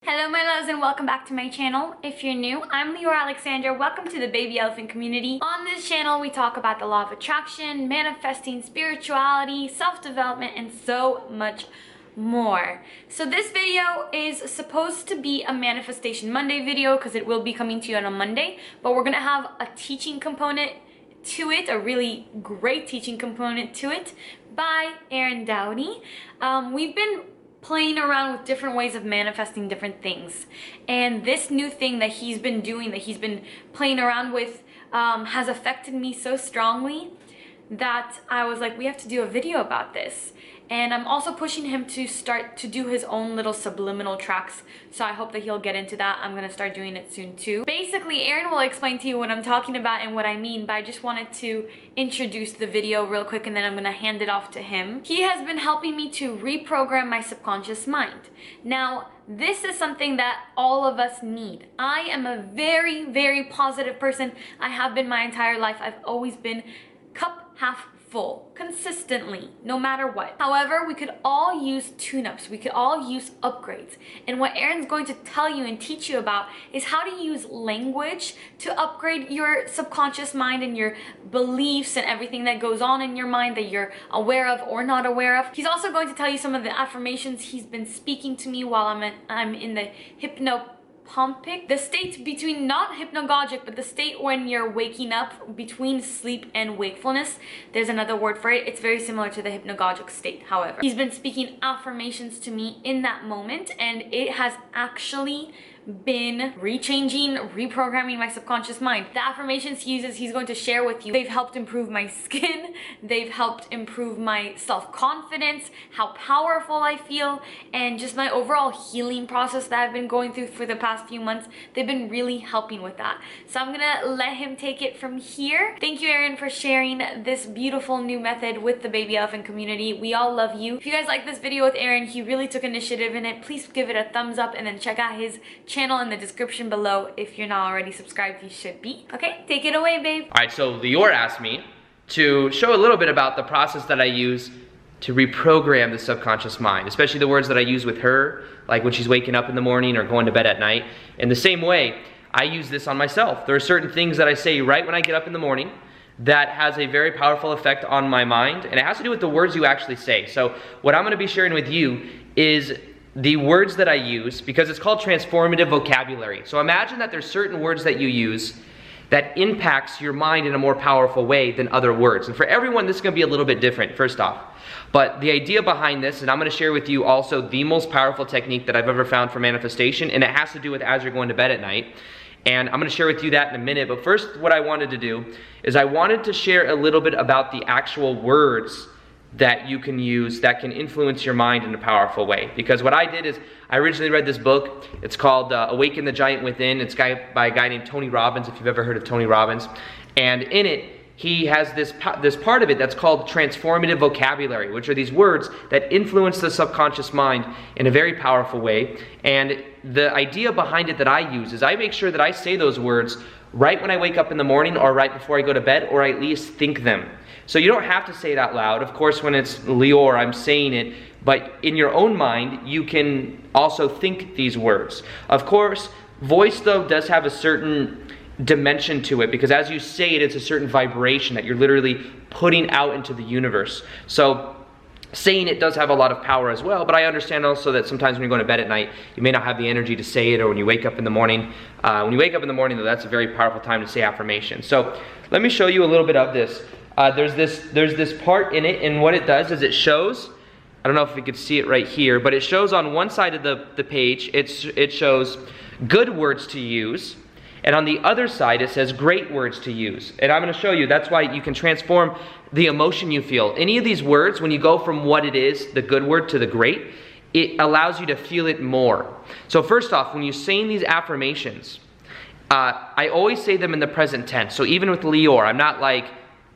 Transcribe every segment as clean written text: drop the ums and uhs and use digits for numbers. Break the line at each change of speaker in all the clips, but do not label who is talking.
Hello my loves and welcome back to my channel. If you're new, I'm Leeor Alexandra. Welcome to the baby elephant community. On this channel we talk about the law of attraction, manifesting, spirituality, self-development, and so much more. So this video is supposed to be a Manifestation Monday video because it will be coming to you on a Monday, but we're gonna have a teaching component to it, a really great teaching component to it by Doughty. We've been playing around with different ways of manifesting different things, and this new thing that he's been doing, that he's been playing around with, has affected me so strongly that I was like, we have to do a video about this. And I'm also pushing him to start to do his own little subliminal tracks, so I hope that he'll get into that. I'm gonna start doing it soon too. Basically, Aaron will explain to you what I'm talking about and what I mean, but I just wanted to introduce the video real quick and then I'm gonna hand it off to him. He has been helping me to reprogram my subconscious mind. Now, this is something that all of us need. I am a very, very positive person. I have been my entire life. I've always been cup half full, consistently, no matter what. However, we could all use tune-ups, we could all use upgrades. And what Aaron's going to tell you and teach you about is how to use language to upgrade your subconscious mind and your beliefs and everything that goes on in your mind that you're aware of or not aware of. He's also going to tell you some of the affirmations he's been speaking to me while I'm in the hypnopompic, the state between, not hypnagogic, but the state when you're waking up between sleep and wakefulness. There's another word for it. It's very similar to the hypnagogic state, however. He's been speaking affirmations to me in that moment, and it has actually been reprogramming my subconscious mind. The affirmations he uses, he's going to share with you. They've helped improve my skin. They've helped improve my self-confidence, how powerful I feel, and just my overall healing process that I've been going through for the past few months. They've been really helping with that. So I'm gonna let him take it from here. Thank you, Aaron, for sharing this beautiful new method with the baby elephant community. We all love you. If you guys like this video with Aaron, he really took initiative in it. Please give it a thumbs up and then check out his channel in the description below. If you're not already subscribed, you should be. Okay, take it away, babe.
All right, so Leeor asked me to show a little bit about the process that I use to reprogram the subconscious mind, especially the words that I use with her, like when she's waking up in the morning or going to bed at night. In the same way, I use this on myself. There are certain things that I say right when I get up in the morning that has a very powerful effect on my mind, and it has to do with the words you actually say. So what I'm gonna be sharing with you is the words that I use, because it's called transformative vocabulary. So imagine that there's certain words that you use that impacts your mind in a more powerful way than other words. And for everyone, this is gonna be a little bit different, first off. But the idea behind this, and I'm gonna share with you also the most powerful technique that I've ever found for manifestation, and it has to do with as you're going to bed at night. And I'm gonna share with you that in a minute, but first what I wanted to do is I wanted to share a little bit about the actual words that you can use that can influence your mind in a powerful way. Because what I did is, I originally read this book. It's called Awaken the Giant Within. It's by a guy named Tony Robbins, if you've ever heard of Tony Robbins. And in it, he has this part of it that's called transformative vocabulary, which are these words that influence the subconscious mind in a very powerful way. And the idea behind it that I use is I make sure that I say those words right when I wake up in the morning or right before I go to bed, or I at least think them. So you don't have to say it out loud. Of course, when it's Leeor, I'm saying it, but in your own mind, you can also think these words. Of course, voice though does have a certain dimension to it, because as you say it, it's a certain vibration that you're literally putting out into the universe. So saying it does have a lot of power as well, but I understand also that sometimes when you're going to bed at night, you may not have the energy to say it, or when you wake up in the morning. When you wake up in the morning, though, that's a very powerful time to say affirmations. So let me show you a little bit of this. There's this part in it, and what it does is it shows, I don't know if you could see it right here, but it shows on one side of the page, it shows good words to use, and on the other side it says great words to use. And I'm going to show you, that's why you can transform the emotion you feel. Any of these words, when you go from what it is, the good word, to the great, it allows you to feel it more. So first off, when you're saying these affirmations, I always say them in the present tense. So even with Leeor, I'm not like,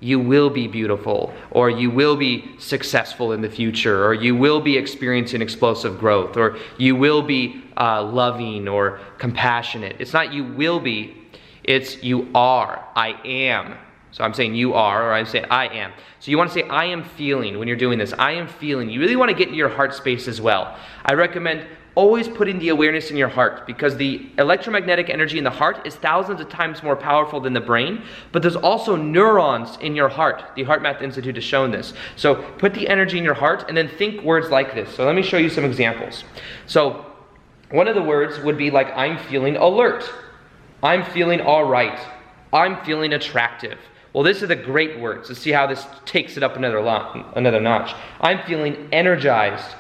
you will be beautiful, or you will be successful in the future, or you will be experiencing explosive growth, or you will be loving or compassionate. It's not you will be, it's you are, I am. So I'm saying you are, or I'm saying I am. So you want to say I am feeling when you're doing this. I am feeling. You really want to get into your heart space as well. I recommend always putting the awareness in your heart, because the electromagnetic energy in the heart is thousands of times more powerful than the brain, but there's also neurons in your heart. The Heart Math Institute has shown this. So put the energy in your heart and then think words like this. So let me show you some examples. So one of the words would be like, I'm feeling alert. I'm feeling all right. I'm feeling attractive. Well, this is a great word. So see how this takes it up another notch. I'm feeling energized.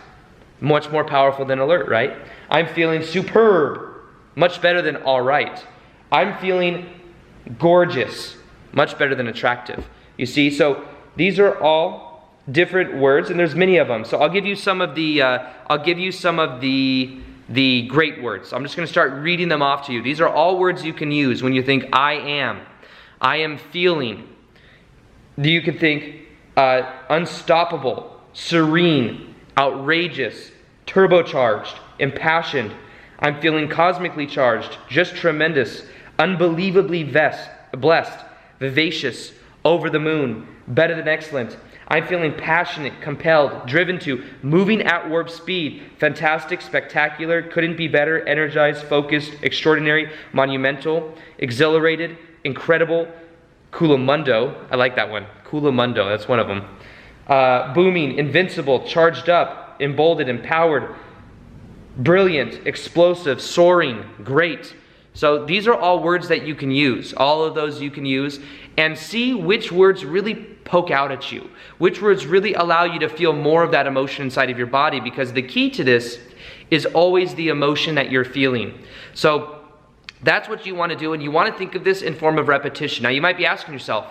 Much more powerful than alert, right? I'm feeling superb. Much better than all right. I'm feeling gorgeous. Much better than attractive. You see, so these are all different words, and there's many of them. So I'll give you some of the great words. I'm just going to start reading them off to you. These are all words you can use when you think I am feeling. You could think unstoppable, serene, outrageous, turbocharged, impassioned. I'm feeling cosmically charged, just tremendous, unbelievably blessed, vivacious, over the moon, better than excellent. I'm feeling passionate, compelled, driven to, moving at warp speed, fantastic, spectacular, couldn't be better, energized, focused, extraordinary, monumental, exhilarated, incredible, culomundo. I like that one. Culomundo, that's one of them. Booming, invincible, charged up, emboldened, empowered, brilliant, explosive, soaring, great. So these are all words that you can use. All of those you can use, and see which words really poke out at you. Which words really allow you to feel more of that emotion inside of your body, because the key to this is always the emotion that you're feeling. So that's what you want to do, and you want to think of this in form of repetition. Now you might be asking yourself,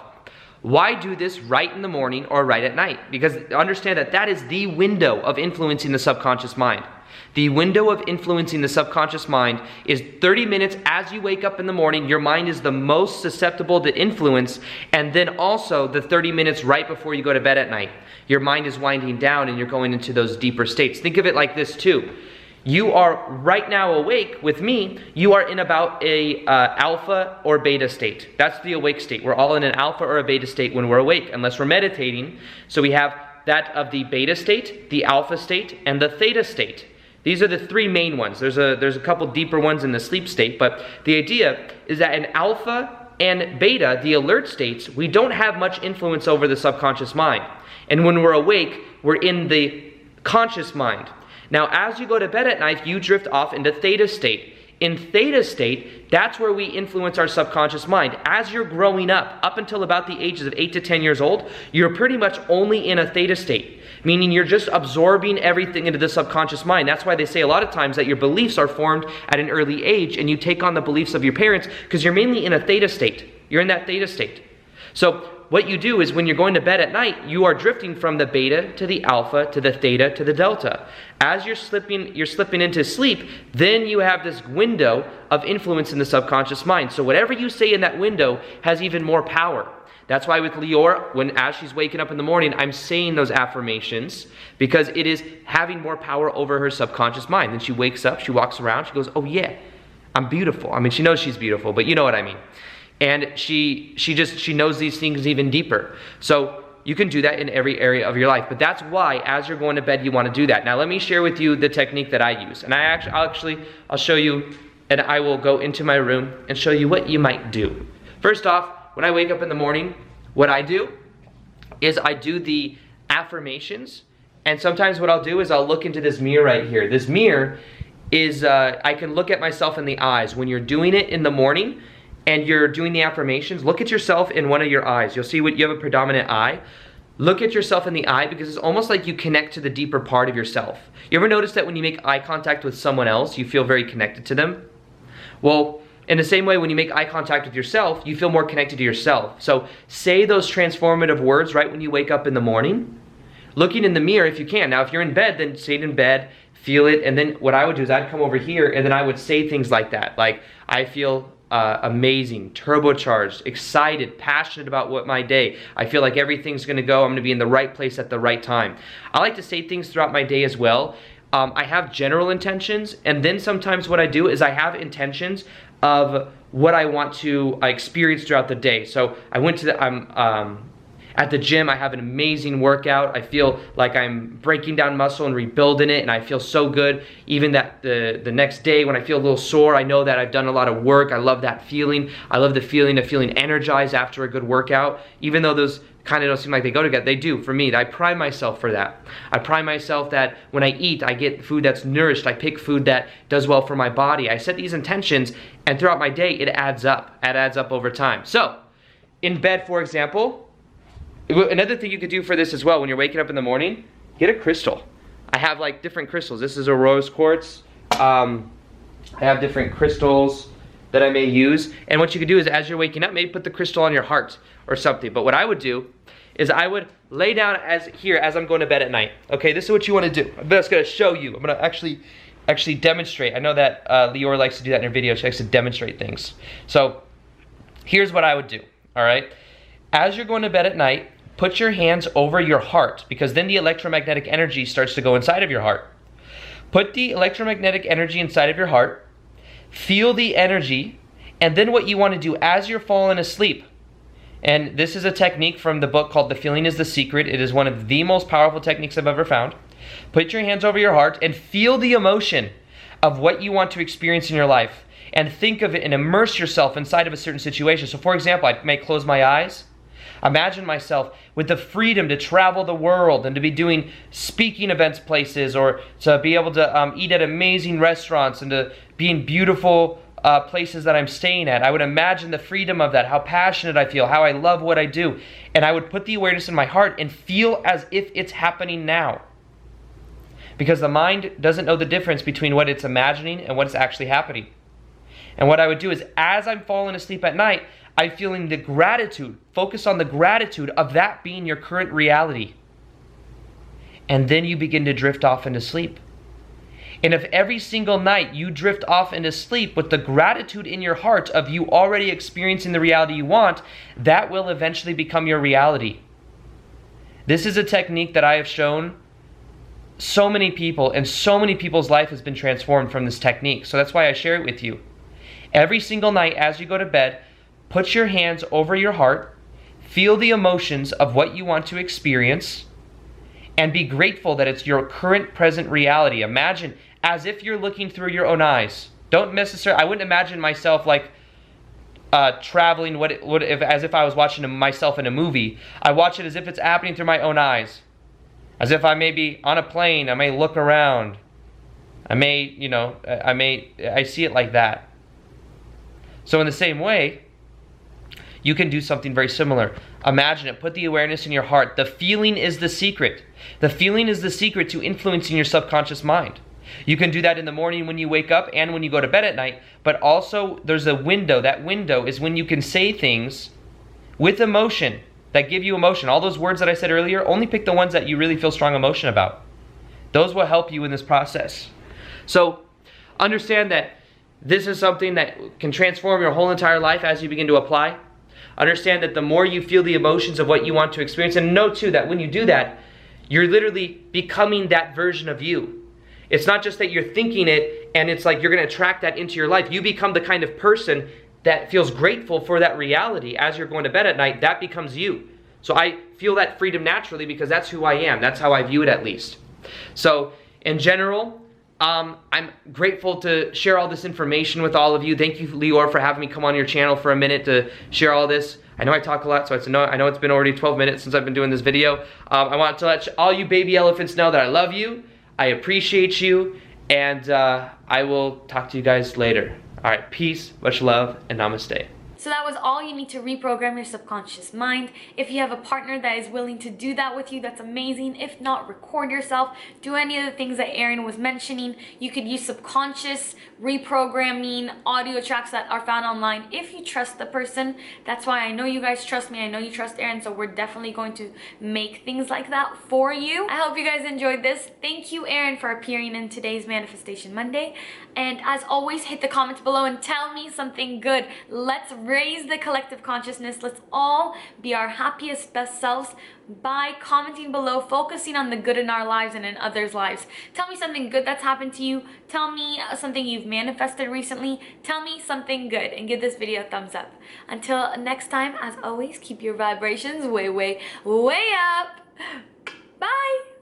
why do this right in the morning or right at night? Because understand that that is the window of influencing the subconscious mind. The window of influencing the subconscious mind is 30 minutes as you wake up in the morning. Your mind is the most susceptible to influence, and then also the 30 minutes right before you go to bed at night. Your mind is winding down and you're going into those deeper states. Think of it like this too. You are right now awake with me. You are in about a alpha or beta state. That's the awake state. We're all in an alpha or a beta state when we're awake, unless we're meditating. So we have that of the beta state, the alpha state, and the theta state. These are the three main ones. There's a couple deeper ones in the sleep state, but the idea is that in alpha and beta, the alert states, we don't have much influence over the subconscious mind. And when we're awake, we're in the conscious mind. Now, as you go to bed at night, you drift off into theta state. In theta state, that's where we influence our subconscious mind. As you're growing up until about the ages of 8 to 10 years old, you're pretty much only in a theta state, meaning you're just absorbing everything into the subconscious mind. That's why they say a lot of times that your beliefs are formed at an early age, and you take on the beliefs of your parents because you're mainly in a theta state. You're in that theta state. So what you do is when you're going to bed at night, you are drifting from the beta to the alpha to the theta to the delta. As you're slipping into sleep, then you have this window of influence in the subconscious mind. So whatever you say in that window has even more power. That's why with Leeor, as she's waking up in the morning, I'm saying those affirmations because it is having more power over her subconscious mind. Then she wakes up, she walks around, she goes, oh yeah, I'm beautiful. I mean, she knows she's beautiful, but you know what I mean. And she knows these things even deeper. So you can do that in every area of your life. But that's why as you're going to bed, you want to do that. Now let me share with you the technique that I use. And I'll show you, and I will go into my room and show you what you might do. First off, when I wake up in the morning, what I do is I do the affirmations. And sometimes what I'll do is I'll look into this mirror right here. This mirror is, I can look at myself in the eyes. When you're doing it in the morning, and you're doing the affirmations, look at yourself in one of your eyes. You'll see you have a predominant eye. Look at yourself in the eye because it's almost like you connect to the deeper part of yourself. You ever notice that when you make eye contact with someone else, you feel very connected to them? Well, in the same way, when you make eye contact with yourself, you feel more connected to yourself. So say those transformative words right when you wake up in the morning, looking in the mirror if you can. Now, if you're in bed, then say it in bed, feel it, and then what I would do is I'd come over here and then I would say things like that. Like, I feel amazing, turbocharged, excited, passionate about my day. I feel like everything's gonna go, I'm gonna be in the right place at the right time. I like to say things throughout my day as well. I have general intentions, and then sometimes what I do is I have intentions of what I want to experience throughout the day. So I went to At the gym, I have an amazing workout. I feel like I'm breaking down muscle and rebuilding it, and I feel so good. Even that the next day when I feel a little sore, I know that I've done a lot of work. I love that feeling. I love the feeling of feeling energized after a good workout. Even though those kind of don't seem like they go together, they do for me. I prime myself for that. I prime myself that when I eat, I get food that's nourished. I pick food that does well for my body. I set these intentions, and throughout my day, it adds up. It adds up over time. So, in bed, for example, another thing you could do for this as well, when you're waking up in the morning, get a crystal. I have like different crystals. This is a rose quartz. I have different crystals that I may use. And what you could do is, as you're waking up, maybe put the crystal on your heart or something. But what I would do is I would lay down as I'm going to bed at night. Okay, this is what you want to do. I'm just going to show you. I'm going to actually demonstrate. I know that Leeor likes to do that in her videos. She likes to demonstrate things. So here's what I would do, all right? As you're going to bed at night, put your hands over your heart, because then the electromagnetic energy starts to go inside of your heart. Put the electromagnetic energy inside of your heart, feel the energy, and then what you want to do as you're falling asleep, and this is a technique from the book called The Feeling is the Secret. It is one of the most powerful techniques I've ever found. Put your hands over your heart and feel the emotion of what you want to experience in your life, and think of it and immerse yourself inside of a certain situation. So for example, I may close my eyes. Imagine myself with the freedom to travel the world and to be doing speaking events places, or to be able to eat at amazing restaurants and to be in beautiful places that I'm staying at. I would imagine the freedom of that, how passionate I feel, how I love what I do. And I would put the awareness in my heart and feel as if it's happening now. Because the mind doesn't know the difference between what it's imagining and what's actually happening. And what I would do is, as I'm falling asleep at night, I'm feeling the gratitude. Focus on the gratitude of that being your current reality. And then you begin to drift off into sleep. And if every single night you drift off into sleep with the gratitude in your heart of you already experiencing the reality you want, that will eventually become your reality. This is a technique that I have shown so many people, and so many people's life has been transformed from this technique. So that's why I share it with you. Every single night as you go to bed, put your hands over your heart, feel the emotions of what you want to experience, and be grateful that it's your current present reality. Imagine as if you're looking through your own eyes. Don't necessarily, I wouldn't imagine myself like traveling as if I was watching myself in a movie. I watch it as if it's happening through my own eyes. As if I may be on a plane, I may look around. I see it like that. So in the same way, you can do something very similar. Imagine it. Put the awareness in your heart. The feeling is the secret. The feeling is the secret to influencing your subconscious mind. You can do that in the morning when you wake up and when you go to bed at night. But also, there's a window. That window is when you can say things with emotion that give you emotion. All those words that I said earlier, only pick the ones that you really feel strong emotion about. Those will help you in this process. So, understand that this is something that can transform your whole entire life as you begin to apply. Understand that the more you feel the emotions of what you want to experience, and know too that when you do that, you're literally becoming that version of you. It's not just that you're thinking it and it's like you're going to attract that into your life. You become the kind of person that feels grateful for that reality as you're going to bed at night. That becomes you. So I feel that freedom naturally because that's who I am. That's how I view it, at least. So in general, I'm grateful to share all this information with all of you. Thank you, Leeor, for having me come on your channel for a minute to share all this. I know I talk a lot, so I know it's been already 12 minutes since I've been doing this video. I want to let all you baby elephants know that I love you, I appreciate you, and I will talk to you guys later. All right, peace, much love, and namaste.
So that was all you need to reprogram your subconscious mind. If you have a partner that is willing to do that with you, that's amazing. If not, record yourself. Do any of the things that Aaron was mentioning. You could use subconscious reprogramming audio tracks that are found online if you trust the person. That's why I know you guys trust me. I know you trust Aaron, so we're definitely going to make things like that for you. I hope you guys enjoyed this. Thank you, Aaron, for appearing in today's Manifestation Monday. And as always, hit the comments below and tell me something good. Let's raise the collective consciousness. Let's all be our happiest, best selves by commenting below, focusing on the good in our lives and in others' lives. Tell me something good that's happened to you. Tell me something you've manifested recently. Tell me something good and give this video a thumbs up. Until next time, as always, keep your vibrations way, way, way up. Bye.